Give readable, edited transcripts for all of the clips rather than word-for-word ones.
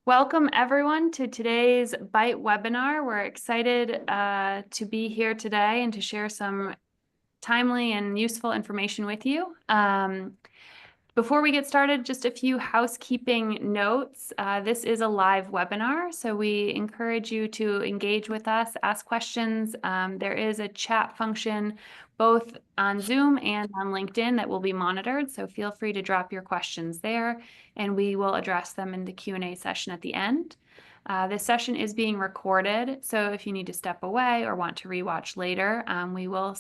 Welcome everyone to today's BITE webinar. We're excited to be here today and to share some timely and useful information with you. Before we get started, just a few housekeeping notes. This is a live webinar, so we encourage you to engage with us, ask questions. There is a chat function both on Zoom and on LinkedIn that will be monitored, so feel free to drop your questions there, and we will address them in the Q&A session at the end. This session is being recorded, so if you need to step away or want to rewatch later, we will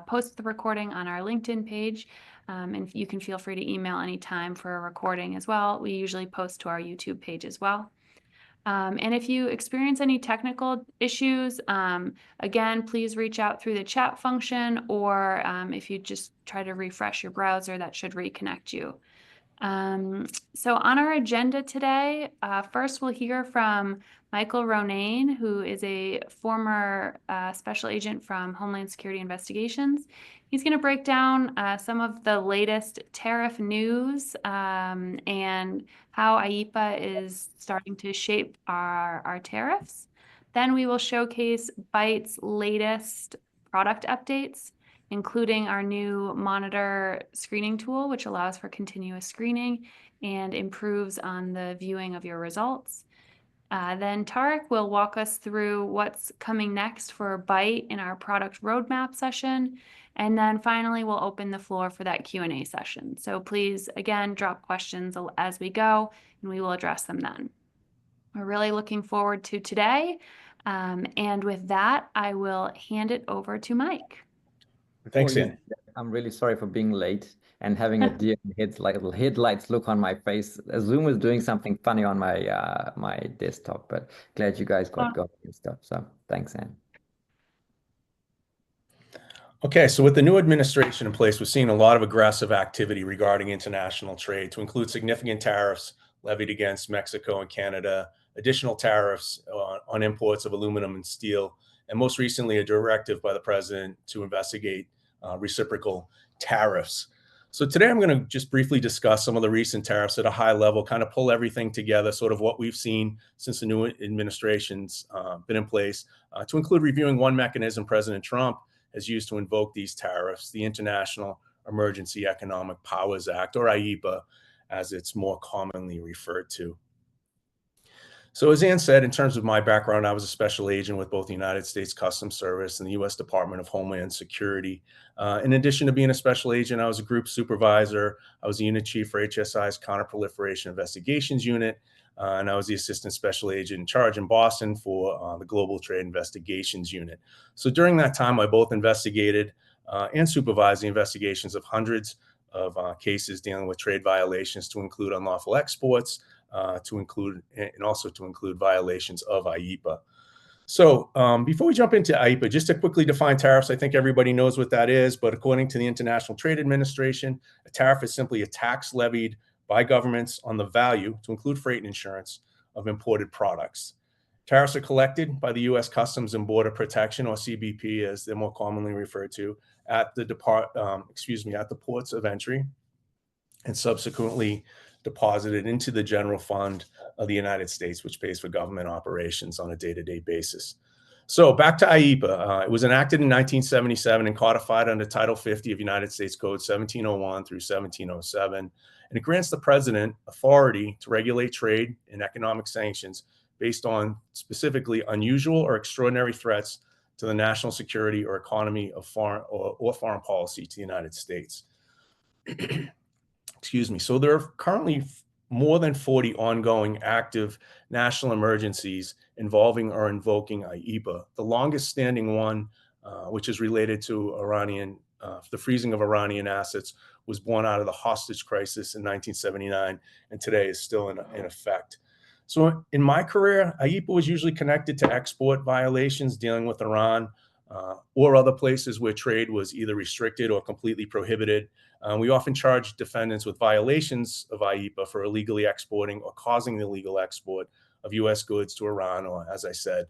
post the recording on our LinkedIn page. And you can feel free to email anytime for a recording as well. We usually post to our YouTube page as well. And if you experience any technical issues, again, please reach out through the chat function, or if you just try to refresh your browser, that should reconnect you. So on our agenda today, first we'll hear from Michael Ronayne, who is a former special agent from Homeland Security Investigations. He's going to break down some of the latest tariff news and how IEEPA is starting to shape our tariffs. Then we will showcase BITE's latest product updates, including our new monitor screening tool, which allows for continuous screening and improves on the viewing of your results. Then Tariq will walk us through what's coming next for BITE in our product roadmap session. And then finally, we'll open the floor for that Q&A session. So please, again, drop questions as we go, and we will address them then. We're really looking forward to today. And with that, I will hand it over to Mike. Thanks, Ann. I'm really sorry for being late and having a deer headlights look on my face. Zoom is doing something funny on my my desktop, but glad you guys got going and stuff. So thanks, Ann. Okay, so with the new administration in place, we're seeing a lot of aggressive activity regarding international trade, to include significant tariffs levied against Mexico and Canada, additional tariffs on imports of aluminum and steel, and most recently a directive by the president to investigate reciprocal tariffs. So today I'm going to just briefly discuss some of the recent tariffs at a high level, kind of pull everything together, sort of what we've seen since the new administration's been in place, to include reviewing one mechanism President Trump has used to invoke these tariffs, the International Emergency Economic Powers Act, or IEEPA, as it's more commonly referred to. So as Ann said, in terms of my background, I was a special agent with both the United States Customs Service and the U.S. Department of Homeland Security. In addition to being a special agent, I was a group supervisor. I was the unit chief for HSI's Counterproliferation Investigations Unit, and I was the assistant special agent in charge in Boston for the Global Trade Investigations Unit. So during that time, I both investigated and supervised the investigations of hundreds of cases dealing with trade violations, to include unlawful exports, to include violations of IEEPA. So before we jump into IEEPA, just to quickly define tariffs, I think everybody knows what that is, but according to the International Trade Administration, a tariff is simply a tax levied by governments on the value, to include freight and insurance, of imported products. Tariffs are collected by the U.S. Customs and Border Protection, or CBP, as they're more commonly referred to, at the ports of entry, and subsequently deposited into the general fund of the United States, which pays for government operations on a day-to-day basis. So back to IEEPA. It was enacted in 1977 and codified under Title 50 of United States Code 1701 through 1707. And it grants the president authority to regulate trade and economic sanctions based on specifically unusual or extraordinary threats to the national security or economy of foreign or foreign policy to the United States. Excuse me. So there are currently more than 40 ongoing active national emergencies involving or invoking IEEPA. The longest standing one, which is related to the freezing of Iranian assets, was born out of the hostage crisis in 1979, and today is still in effect. So in my career, IEEPA was usually connected to export violations dealing with Iran, or other places where trade was either restricted or completely prohibited. We often charge defendants with violations of IEEPA for illegally exporting or causing the illegal export of U.S. goods to Iran, or, as I said,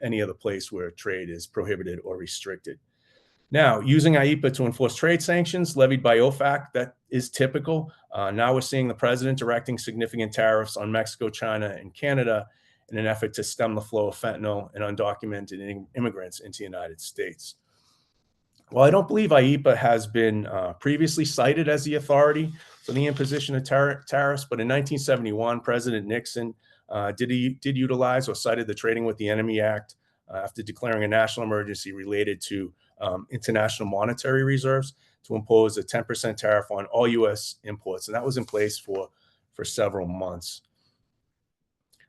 any other place where trade is prohibited or restricted. Now, using IEEPA to enforce trade sanctions levied by OFAC, that is typical. Now we're seeing the president directing significant tariffs on Mexico, China, and Canada in an effort to stem the flow of fentanyl and undocumented immigrants into the United States. While I don't believe IEEPA has been previously cited as the authority for the imposition of tariffs, but in 1971, President Nixon did utilize or cited the Trading with the Enemy Act after declaring a national emergency related to international monetary reserves to impose a 10% tariff on all U.S. imports. And that was in place for several months.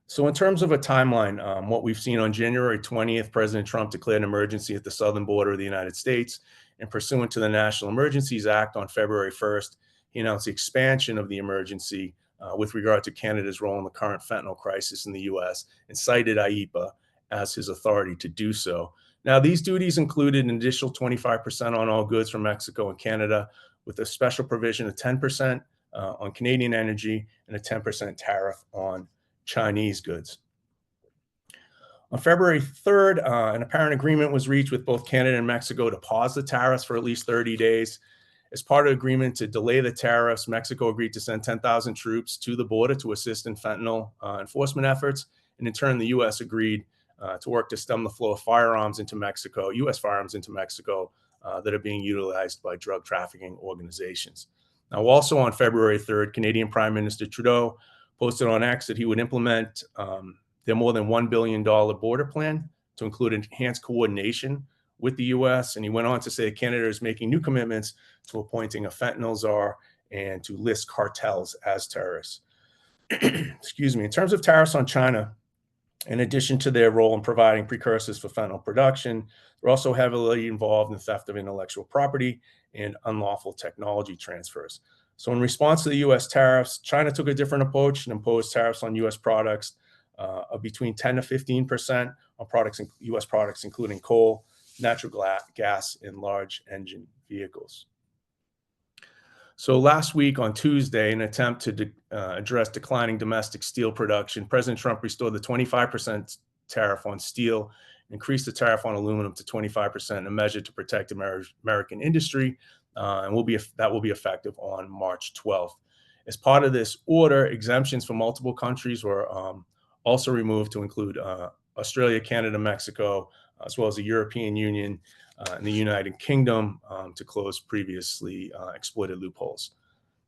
So in terms of a timeline, what we've seen on January 20th, President Trump declared an emergency at the southern border of the United States. And pursuant to the National Emergencies Act on February 1st, he announced the expansion of the emergency with regard to Canada's role in the current fentanyl crisis in the U.S. and cited IEEPA as his authority to do so. Now, these duties included an additional 25% on all goods from Mexico and Canada, with a special provision of 10% on Canadian energy and a 10% tariff on Chinese goods. On February 3rd, an apparent agreement was reached with both Canada and Mexico to pause the tariffs for at least 30 days. As part of the agreement to delay the tariffs, Mexico agreed to send 10,000 troops to the border to assist in fentanyl enforcement efforts. And in turn, the U.S. agreed to work to stem the flow of firearms into Mexico, U.S. firearms into Mexico that are being utilized by drug trafficking organizations. Now, also on February 3rd, Canadian Prime Minister Trudeau posted on X that he would implement their more than $1 billion border plan to include enhanced coordination with the U.S. And he went on to say Canada is making new commitments to appointing a fentanyl czar and to list cartels as terrorists. Excuse me. In terms of tariffs on China, in addition to their role in providing precursors for fentanyl production, they're also heavily involved in theft of intellectual property and unlawful technology transfers. So in response to the U.S. tariffs, China took a different approach and imposed tariffs on U.S. products of between 10 to 15% on U.S. products, including coal, natural gas, and large engine vehicles. So last week on Tuesday, in an attempt to address declining domestic steel production, President Trump restored the 25% tariff on steel, increased the tariff on aluminum to 25% in a measure to protect American industry, and that will be effective on March 12th. As part of this order, exemptions for multiple countries were also removed to include Australia, Canada, Mexico, as well as the European Union and the United Kingdom to close previously exploited loopholes.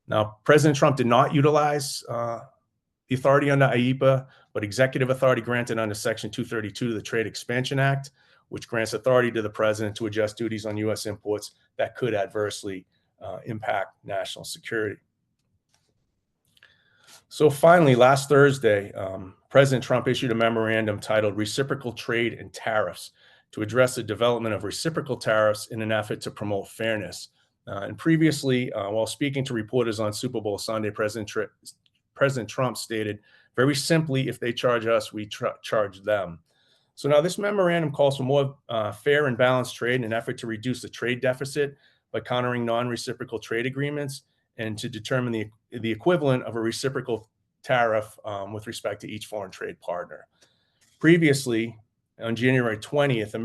Now, President Trump did not utilize the authority under IEEPA, but executive authority granted under Section 232 of the Trade Expansion Act, which grants authority to the president to adjust duties on U.S. imports that could adversely impact national security. So finally, last Thursday, President Trump issued a memorandum titled Reciprocal Trade and Tariffs to address the development of reciprocal tariffs in an effort to promote fairness. And previously, while speaking to reporters on Super Bowl Sunday, President Trump stated, very simply, if they charge us, we charge them. So now this memorandum calls for more fair and balanced trade in an effort to reduce the trade deficit by countering non-reciprocal trade agreements and to determine the equivalent of a reciprocal tariff with respect to each foreign trade partner. Previously, on January 20th,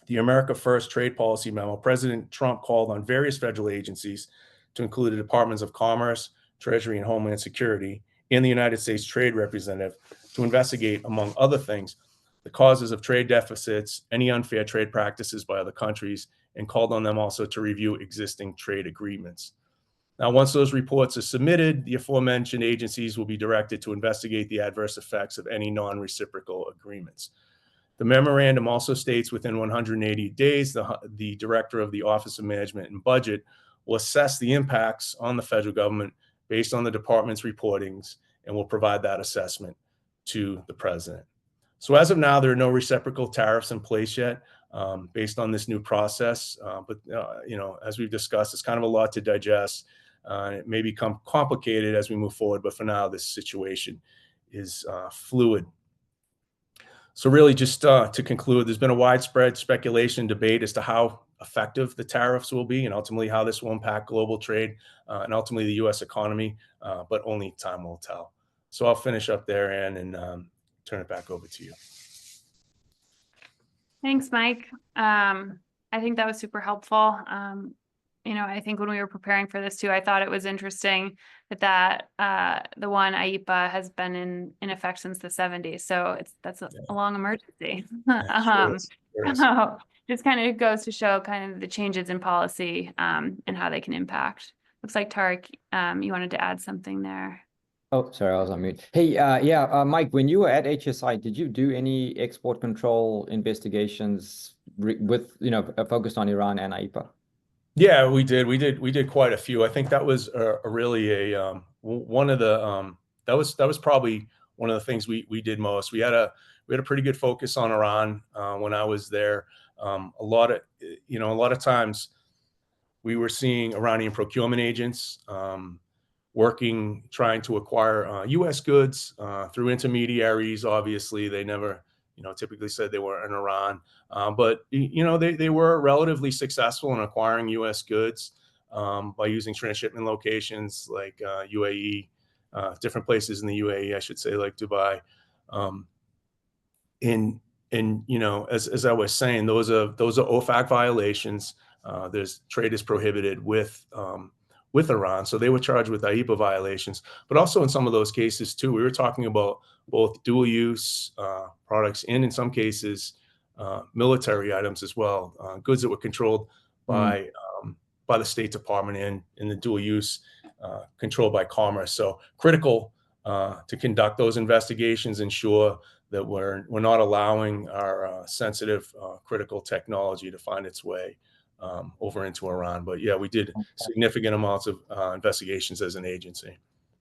the America First Trade Policy Memo, President Trump called on various federal agencies, to include the Departments of Commerce, Treasury, and Homeland Security, and the United States Trade Representative, to investigate, among other things, the causes of trade deficits, any unfair trade practices by other countries, and called on them also to review existing trade agreements. Now, once those reports are submitted, the aforementioned agencies will be directed to investigate the adverse effects of any non-reciprocal agreements. The memorandum also states within 180 days, the director of the Office of Management and Budget will assess the impacts on the federal government based on the department's reportings and will provide that assessment to the president. So as of now, there are no reciprocal tariffs in place yet based on this new process. But as we've discussed, it's kind of a lot to digest. It may become complicated as we move forward, but for now, this situation is fluid. So really, just to conclude, there's been a widespread speculation and debate as to how effective the tariffs will be and ultimately how this will impact global trade and ultimately the U.S. economy, but only time will tell. So I'll finish up there, Ann, and turn it back over to you. Thanks, Mike. I think that was super helpful. I think when we were preparing for this too, I thought it was interesting that the one IEEPA has been in effect since the 70s. So that's a long emergency. Sure is. Sure is. So just kind of goes to show kind of the changes in policy and how they can impact. Looks like Tariq, you wanted to add something there. Oh, sorry, I was on mute. Hey, yeah, Mike, when you were at HSI, did you do any export control investigations with, focused on Iran and IEEPA? Yeah, we did. We did quite a few. I think that was really one of the that was probably one of the things we did most. We had a pretty good focus on Iran when I was there. A lot of times we were seeing Iranian procurement agents trying to acquire U.S. goods through intermediaries. Obviously, they never, typically said they were in Iran, but they were relatively successful in acquiring U.S. goods by using transshipment locations like UAE, different places in the UAE, I should say, like Dubai. As I was saying, those are OFAC violations. There's trade is prohibited with Iran, so they were charged with IEEPA violations. But also in some of those cases too, we were talking about both dual use products and in some cases military items as well, goods that were controlled by the State Department and in the dual use controlled by Commerce. So critical to conduct those investigations, ensure that we're not allowing our sensitive critical technology to find its way over into Iran. But yeah, we did significant amounts of investigations as an agency.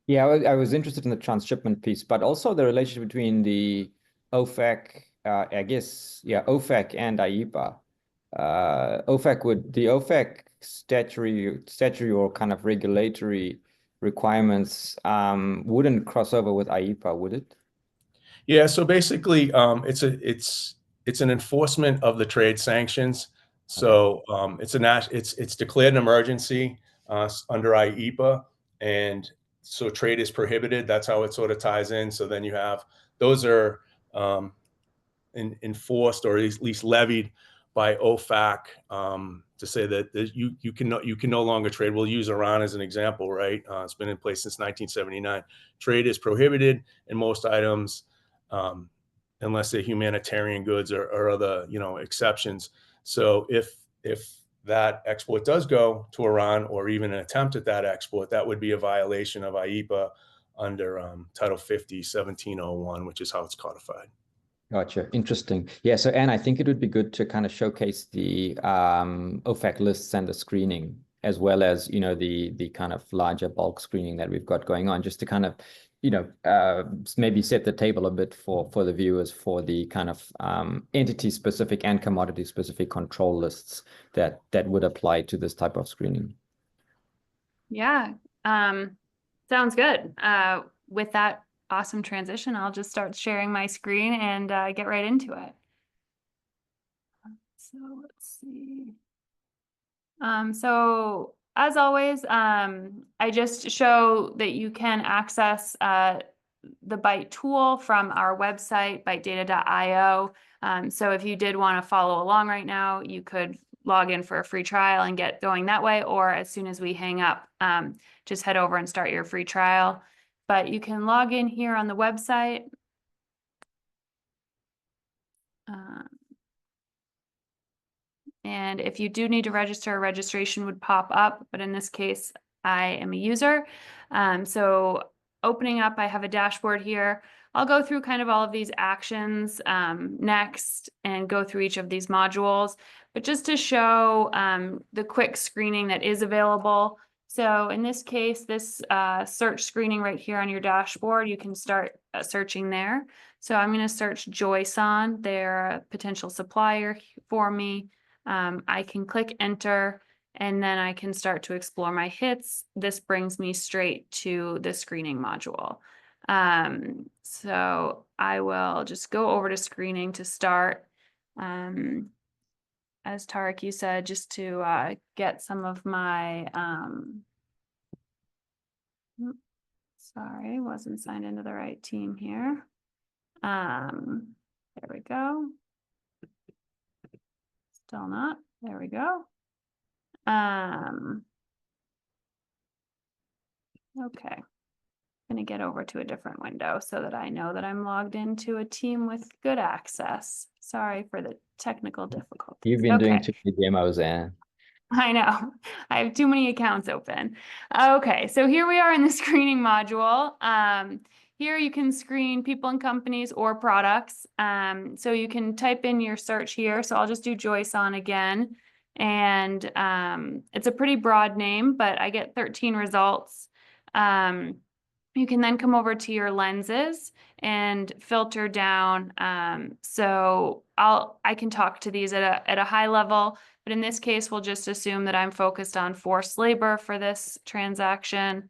Yeah, I was interested in the transshipment piece, but also the relationship between the OFAC, OFAC and IEEPA. The OFAC statutory or kind of regulatory requirements wouldn't cross over with IEEPA, would it? Yeah, so basically, it's an enforcement of the trade sanctions. So it's declared an emergency under IEEPA, and so trade is prohibited. That's how it sort of ties in. So then you have those are enforced or at least levied by OFAC to say that you can no longer trade. We'll use Iran as an example, right? It's been in place since 1979. Trade is prohibited in most items unless they're humanitarian goods or other exceptions. So if that export does go to Iran or even an attempt at that export, that would be a violation of IEEPA under Title 50, 1701, which is how it's codified. Gotcha. Interesting. Yeah. So, Anne, I think it would be good to kind of showcase the OFAC lists and the screening, as well as, the kind of larger bulk screening that we've got going on, just to kind of, maybe set the table a bit for the viewers for the kind of entity specific and commodity specific control lists that would apply to this type of screening. Yeah. Sounds good. With that awesome transition, I'll just start sharing my screen and get right into it. So let's see. So as always, I just show that you can access the Byte tool from our website, bytedata.io. So if you did want to follow along right now, you could log in for a free trial and get going that way, or as soon as we hang up, just head over and start your free trial. But you can log in here on the website. And if you do need to register, a registration would pop up, but in this case, I am a user. So opening up, I have a dashboard here. I'll go through kind of all of these actions next and go through each of these modules, but just to show the quick screening that is available. So in this case, this search screening right here on your dashboard, you can start searching there. So I'm going to search Joyson. They're a potential supplier for me. I can click enter and then I can start to explore my hits. This brings me straight to the screening module. So I will just go over to screening to start. As Tariq, you said, just to get some of my, sorry, wasn't signed into the right team here. There we go. Still not. There we go. Okay. I'm going to get over to a different window so that I know that I'm logged into a team with good access. Sorry for the technical difficulties. You've been doing Okay. too many demos, Anne. I know. I have too many accounts open. Okay, so here we are in the screening module. Here you can screen people and companies or products. So you can type in your search here. So I'll just do Joyce on again. And it's a pretty broad name, but I get 13 results. You can then come over to your lenses and filter down. So I can talk to these at a high level, but in this case, we'll just assume that I'm focused on forced labor for this transaction.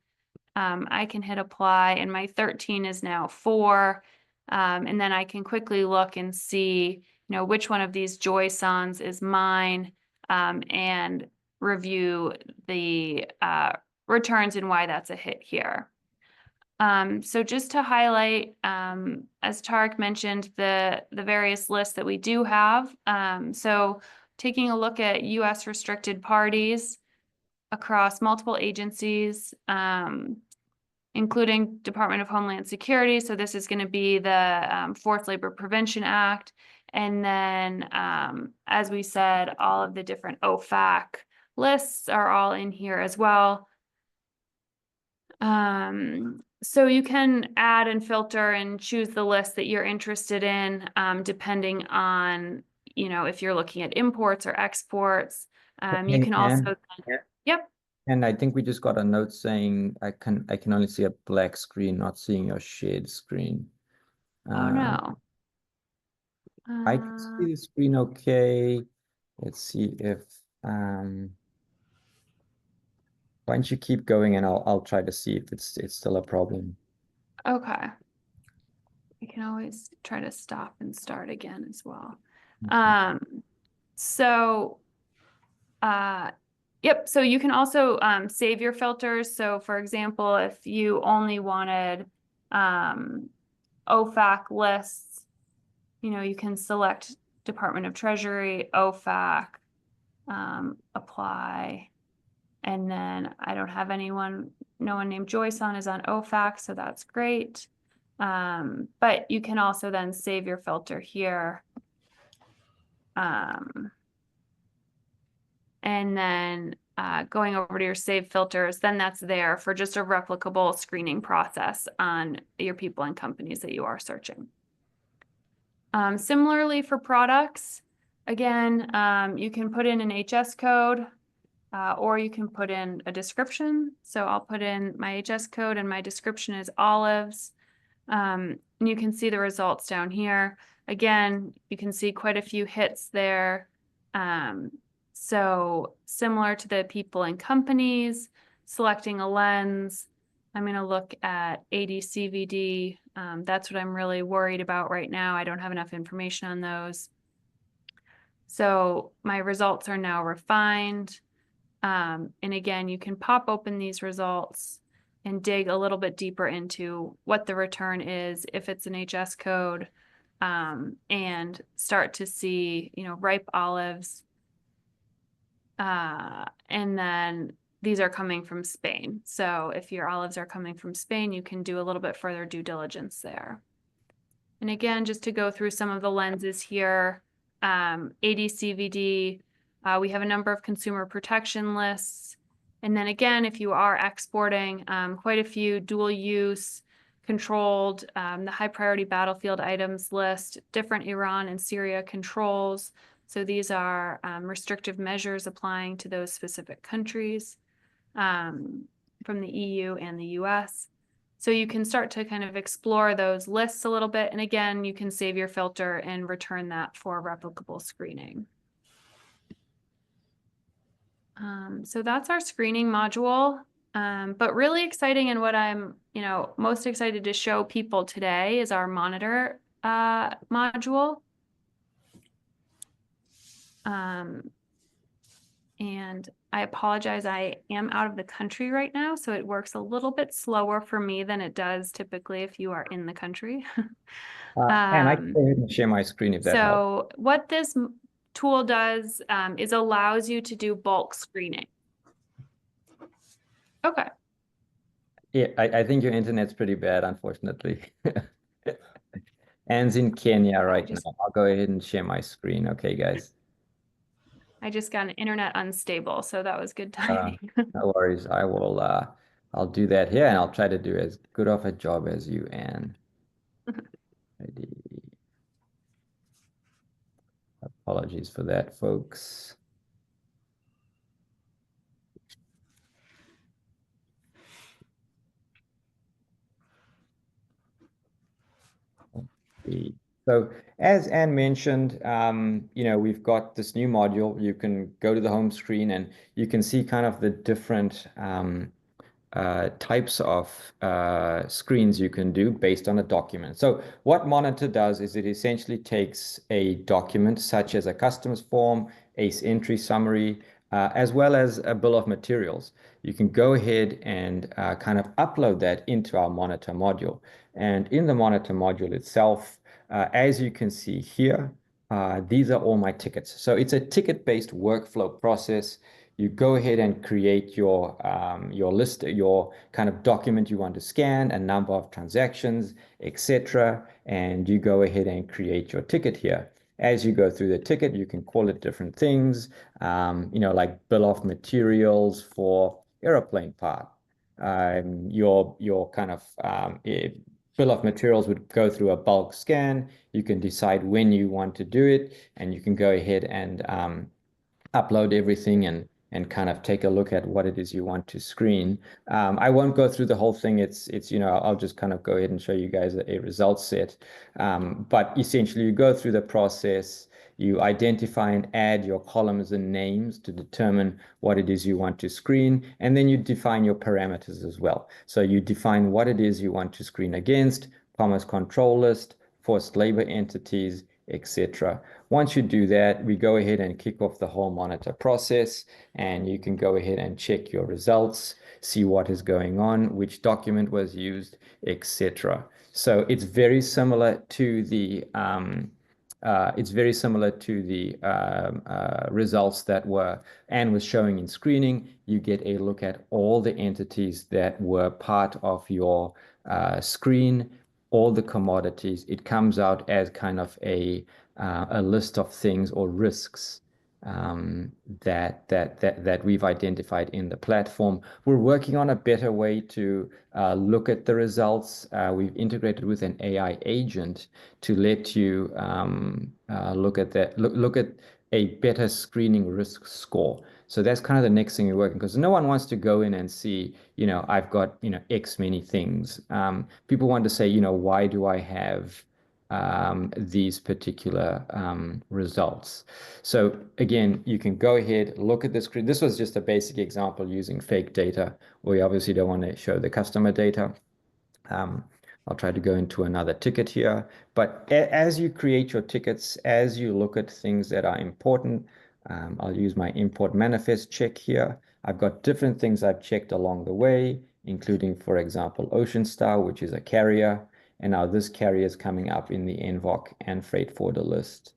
I can hit apply, and my 13 is now 4. And then I can quickly look and see, which one of these JOISONs is mine, and review the returns and why that's a hit here. So just to highlight, as Tariq mentioned, the various lists that we do have. So taking a look at U.S. restricted parties across multiple agencies, including Department of Homeland Security. So this is going to be the Forced Labor Prevention Act. And then, as we said, all of the different OFAC lists are all in here as well. So you can add and filter and choose the list that you're interested in, depending on, if you're looking at imports or exports. You can also, yep. And I think we just got a note saying I can only see a black screen, not seeing your shared screen. Oh no. I can see the screen okay. Let's see if why don't you keep going and I'll try to see if it's still a problem. Okay. I can always try to stop and start again as well. Yep, so you can also save your filters. So for example, if you only wanted OFAC lists, you can select Department of Treasury, OFAC, apply, and then I don't have no one named Joyson is on OFAC, so that's great. But you can also then save your filter here. And then going over to your save filters, then that's there for just a replicable screening process on your people and companies that you are searching. Similarly for products, again, you can put in an HS code, or you can put in a description. So I'll put in my HS code and my description is olives. And you can see the results down here. Again, you can see quite a few hits there. So similar to the people and companies, selecting a lens, I'm going to look at AD/CVD. That's what I'm really worried about right now. I don't have enough information on those. So my results are now refined. And again, you can pop open these results and dig a little bit deeper into what the return is, if it's an HS code, and start to see, ripe olives. And then these are coming from Spain. So if your olives are coming from Spain, you can do a little bit further due diligence there. And again, just to go through some of the lenses here, AD/CVD, we have a number of consumer protection lists. And then again, if you are exporting, quite a few dual use, controlled, the high priority battlefield items list, different Iran and Syria controls. So these are restrictive measures applying to those specific countries from the EU and the US. So you can start to kind of explore those lists a little bit. And again, you can save your filter and return that for replicable screening. So that's our screening module. But really exciting, and what I'm, most excited to show people today is our monitor module. And I apologize, I am out of the country right now, so it works a little bit slower for me than it does typically if you are in the country. And I can go ahead and share my screen if that helps. So what this tool does is allows you to do bulk screening. Okay. Yeah, I think your internet's pretty bad, unfortunately. Anne's in Kenya right now. I'll go ahead and share my screen. Okay, guys. I just got an internet unstable, so that was good timing. No worries. I'll do that here, and I'll try to do as good of a job as you, Anne. Ready. Apologies for that, folks. So as Anne mentioned, we've got this new module. You can go to the home screen and you can see kind of the different types of screens you can do based on a document. So what Monitor does is it essentially takes a document such as a customs form, ACE entry summary, as well as a bill of materials. You can go ahead and kind of upload that into our Monitor module. And in the Monitor module itself, as you can see here, these are all my tickets. So it's a ticket-based workflow process. You go ahead and create your list, your kind of document you want to scan, a number of transactions, etc. And you go ahead and create your ticket here. As you go through the ticket, you can call it different things, like bill of materials for aeroplane part. Your kind of bill of materials would go through a bulk scan. You can decide when you want to do it, and you can go ahead and upload everything and kind of take a look at what it is you want to screen. I won't go through the whole thing. I'll just kind of go ahead and show you guys a results set. But essentially, you go through the process. You identify and add your columns and names to determine what it is you want to screen, and then you define your parameters as well. So you define what it is you want to screen against, commerce control list, forced labor entities, etc. Once you do that, we go ahead and kick off the whole Monitor process, and you can go ahead and check your results, see what is going on, which document was used, etc. So it's very similar to the results that Anne was showing in screening. You get a look at all the entities that were part of your screen, all the commodities. It comes out as kind of a list of things or risks that we've identified in the platform. We're working on a better way to look at the results. We've integrated with an AI agent to let you look at a better screening risk score. So that's kind of the next thing we're working, because no one wants to go in and see, I've got, X many things. People want to say, why do I have these particular results? So again, you can go ahead, look at the screen. This was just a basic example using fake data. We obviously don't want to show the customer data. I'll try to go into another ticket here. But as you create your tickets, as you look at things that are important, I'll use my import manifest check here. I've got different things I've checked along the way, including, for example, Ocean Star, which is a carrier. And now this carrier is coming up in the NVOC and freight forwarder list.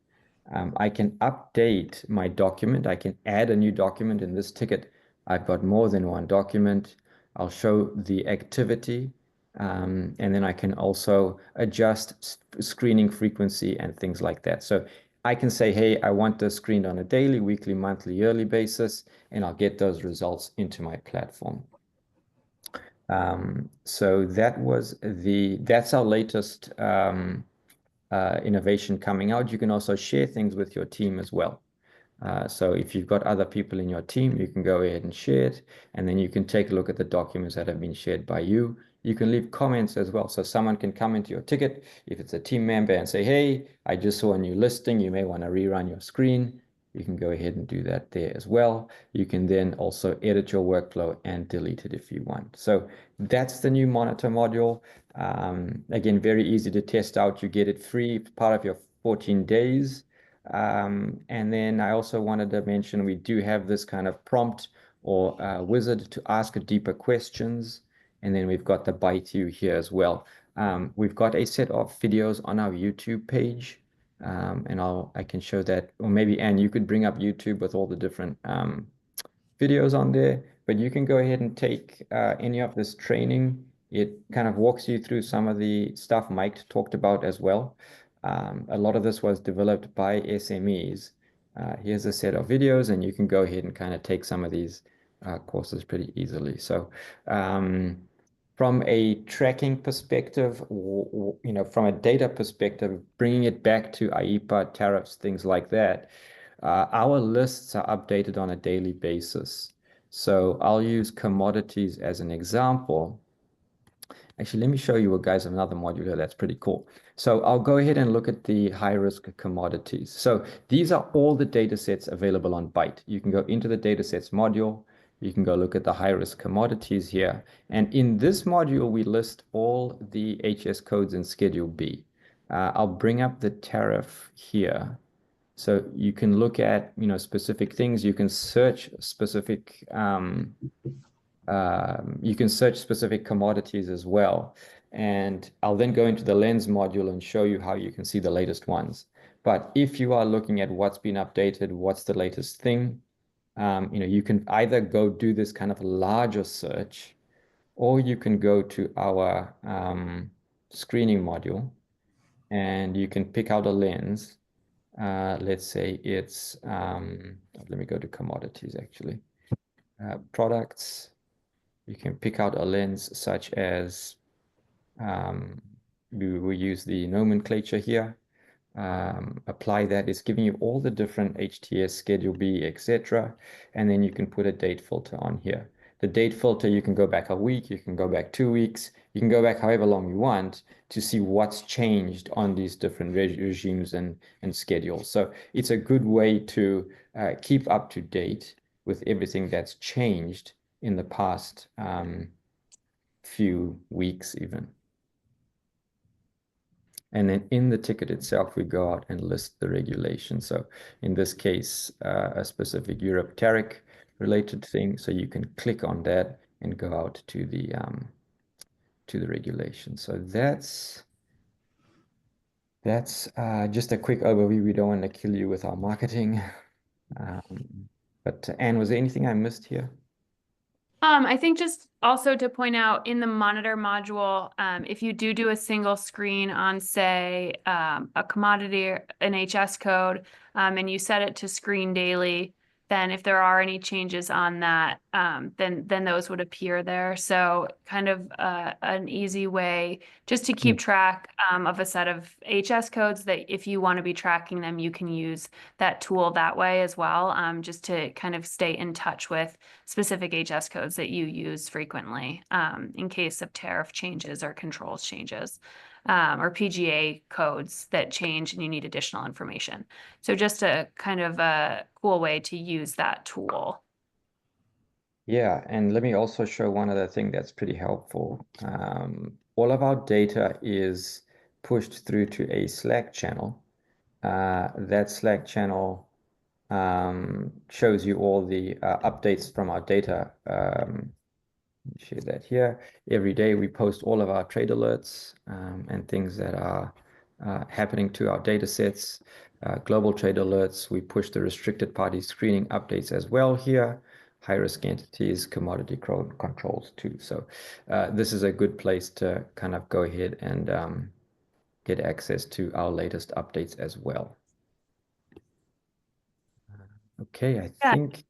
I can update my document. I can add a new document in this ticket. I've got more than one document. I'll show the activity. And then I can also adjust screening frequency and things like that. So I can say, hey, I want this screened on a daily, weekly, monthly, yearly basis, and I'll get those results into my platform. So that's our latest innovation coming out. You can also share things with your team as well. So if you've got other people in your team, you can go ahead and share it, and then you can take a look at the documents that have been shared by you. You can leave comments as well. So someone can come into your ticket, if it's a team member, and say, hey, I just saw a new listing. You may want to rerun your screen. You can go ahead and do that there as well. You can then also edit your workflow and delete it if you want. So that's the new Monitor module. Again, very easy to test out. You get it free, part of your 14 days. And then I also wanted to mention we do have this kind of prompt or wizard to ask deeper questions. And then we've got the Bite You here as well. We've got a set of videos on our YouTube page. And I can show that, or maybe Anne, you could bring up YouTube with all the different videos on there. but you can go ahead and take any of this training. It kind of walks you through some of the stuff Mike talked about as well. A lot of this was developed by SMEs. Here's a set of videos, and you can go ahead and kind of take some of these courses pretty easily. So from a tracking perspective, from a data perspective, bringing it back to IEEPA tariffs, things like that, our lists are updated on a daily basis. So I'll use commodities as an example. Actually, let me show you guys another module here that's pretty cool. So I'll go ahead and look at the high-risk commodities. So these are all the data sets available on Byte. You can go into the datasets module. You can go look at the high-risk commodities here. And in this module, we list all the HS codes in Schedule B. I'll bring up the tariff here. So you can look at, specific things. You can search specific commodities as well. And I'll then go into the lens module and show you how you can see the latest ones. But if you are looking at what's been updated, what's the latest thing, you can either go do this kind of larger search, or you can go to our screening module and you can pick out a lens. Let's say it's, let me go to commodities actually. Products. You can pick out a lens such as, we use the nomenclature here. Apply that. It's giving you all the different HTS, Schedule B, etc. And then you can put a date filter on here. The date filter, you can go back a week, you can go back 2 weeks, you can go back however long you want to see what's changed on these different regimes and schedules. So it's a good way to keep up to date with everything that's changed in the past few weeks even. And then in the ticket itself, we go out and list the regulation. So in this case, a specific Europe tariff related thing. So you can click on that and go out to the regulation. So that's just a quick overview. We don't want to kill you with our marketing. But Anne, was there anything I missed here? I think just also to point out in the monitor module, if you do a single screen on, say, a commodity or an HS code, and you set it to screen daily, then if there are any changes on that, then those would appear there. So kind of an easy way just to keep track of a set of HS codes that if you want to be tracking them, you can use that tool that way as well, just to kind of stay in touch with specific HS codes that you use frequently in case of tariff changes or controls changes. Or PGA codes that change and you need additional information. So just a kind of a cool way to use that tool. Yeah, and let me also show one other thing that's pretty helpful. All of our data is pushed through to a Slack channel. That Slack channel shows you all the updates from our data. Share that here. Every day we post all of our trade alerts and things that are happening to our data sets. Global trade alerts, we push the restricted party screening updates as well here. High-risk entities, commodity controls too. So this is a good place to kind of go ahead and get access to our latest updates as well. Okay, I think...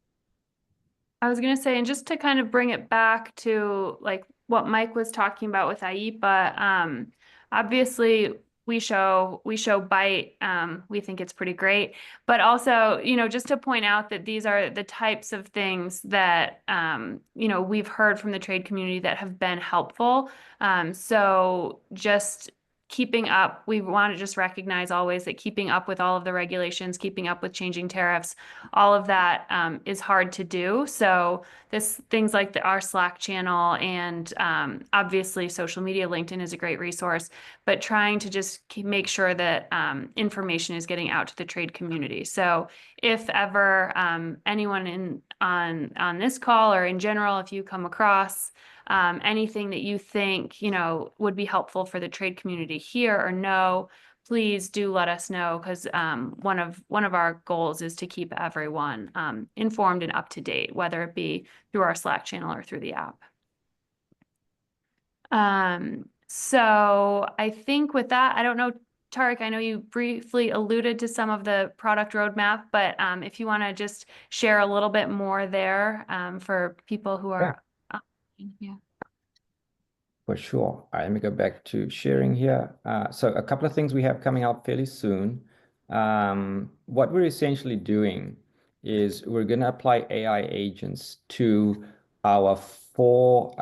I was going to say, and just to kind of bring it back to like what Mike was talking about with IEEPA, obviously we show Byte, we think it's pretty great, but also, just to point out that these are the types of things that, we've heard from the trade community that have been helpful. So just keeping up, we want to just recognize always that keeping up with all of the regulations, keeping up with changing tariffs, all of that is hard to do. So things like our Slack channel and obviously social media, LinkedIn is a great resource, but trying to just make sure that information is getting out to the trade community. So if ever anyone on this call or in general, if you come across anything that you think, would be helpful for the trade community here or know, please do let us know, because one of our goals is to keep everyone informed and up to date, whether it be through our Slack channel or through the app. So I think with that, I don't know, Tariq, I know you briefly alluded to some of the product roadmap, but if you want to just share a little bit more there for people who are, yeah. For sure. All right, let me go back to sharing here. So a couple of things we have coming out fairly soon. What we're essentially doing is we're going to apply AI agents to our four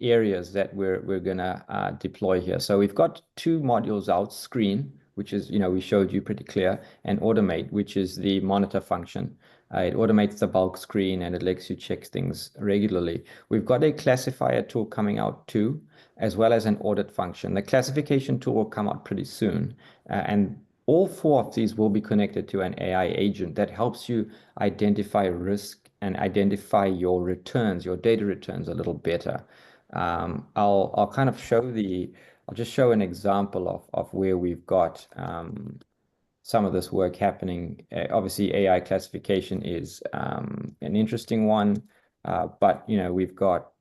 areas that we're going to deploy here. So we've got two modules out: Screen, which is, we showed you pretty clear, and Automate, which is the monitor function. It automates the bulk screen and it lets you check things regularly. We've got a classifier tool coming out too, as well as an audit function. The classification tool will come out pretty soon. And all four of these will be connected to an AI agent that helps you identify risk and identify your returns, your data returns a little better. I'll kind of I'll just show an example of where we've got some of this work happening. Obviously, AI classification is an interesting one, but we've got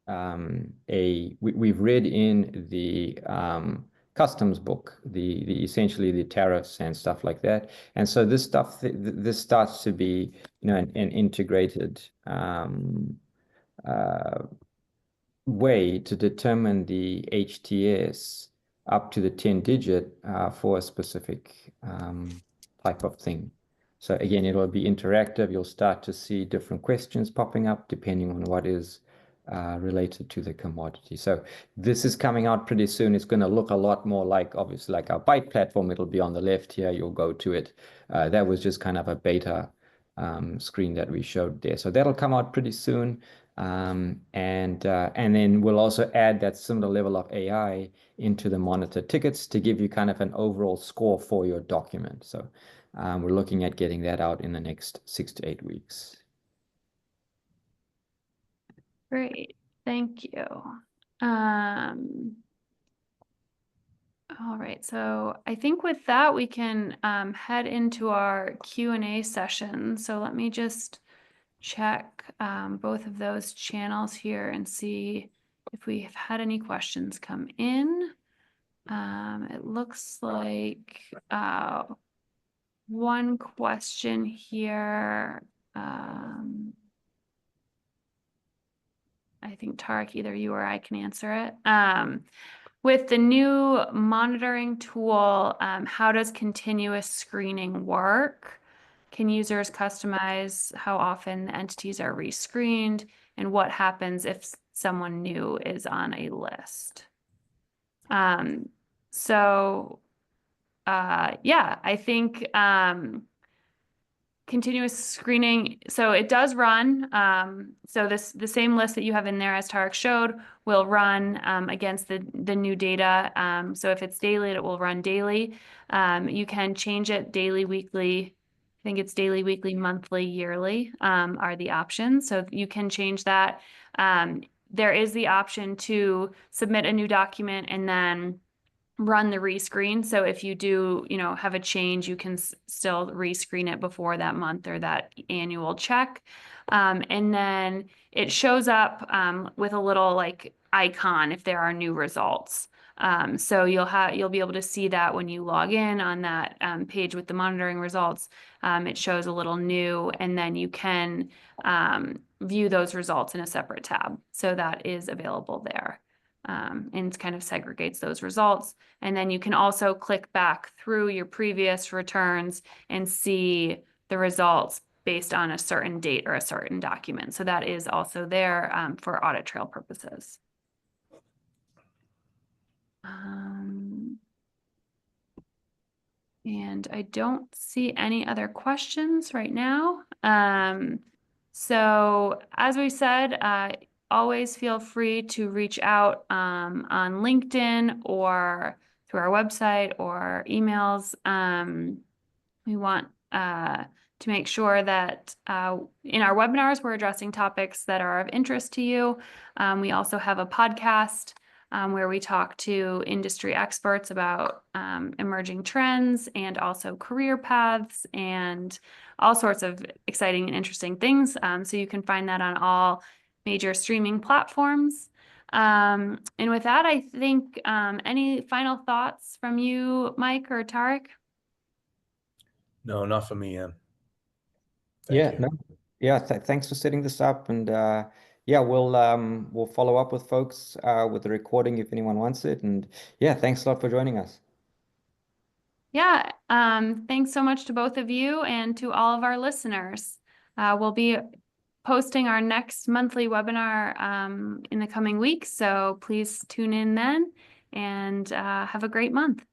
we've read in the customs book, the essentially the tariffs and stuff like that, and so this starts to be an integrated way to determine the HTS up to the 10-digit for a specific type of thing. So again, it'll be interactive. You'll start to see different questions popping up depending on what is related to the commodity. So this is coming out pretty soon. It's going to look a lot more like, obviously, like our Byte platform. It'll be on the left here. You'll go to it. That was just kind of a beta screen that we showed there. So that'll come out pretty soon. And then we'll also add that similar level of AI into the monitor tickets to give you kind of an overall score for your document. So we're looking at getting that out in the next 6 to 8 weeks. Great, thank you. All right, so I think with that we can head into our Q&A session. So let me just check both of those channels here and see if we've had any questions come in. It looks like one question here. I think Tariq, either you or I can answer it. With the new monitoring tool, how does continuous screening work? Can users customize how often the entities are rescreened, and what happens if someone new is on a list? Yeah, I think continuous screening, so it does run. So the same list that you have in there, as Tariq showed, will run against the new data. So if it's daily, it will run daily. You can change it daily, weekly. I think it's daily, weekly, monthly, yearly are the options. So you can change that. There is the option to submit a new document and then run the rescreen. So if you do, have a change, you can still rescreen it before that month or that annual check. And then it shows up with a little like icon if there are new results. So you'll be able to see that when you log in on that page with the monitoring results. It shows a little new, and then you can view those results in a separate tab. So that is available there. And kind of segregates those results. And then you can also click back through your previous returns and see the results based on a certain date or a certain document. So that is also there for audit trail purposes. And I don't see any other questions right now. So as we said, always feel free to reach out on LinkedIn or through our website or emails. We want to make sure that in our webinars, we're addressing topics that are of interest to you. We also have a podcast where we talk to industry experts about emerging trends and also career paths and all sorts of exciting and interesting things. So you can find that on all major streaming platforms. And with that, I think any final thoughts from you, Mike or Tariq? No, not for me, Em. Yeah, Thank you. no, yeah. Thanks for setting this up, and yeah, we'll follow up with folks with the recording if anyone wants it, and yeah, thanks a lot for joining us. Yeah, thanks so much to both of you and to all of our listeners. We'll be posting our next monthly webinar in the coming weeks, so please tune in then and have a great month.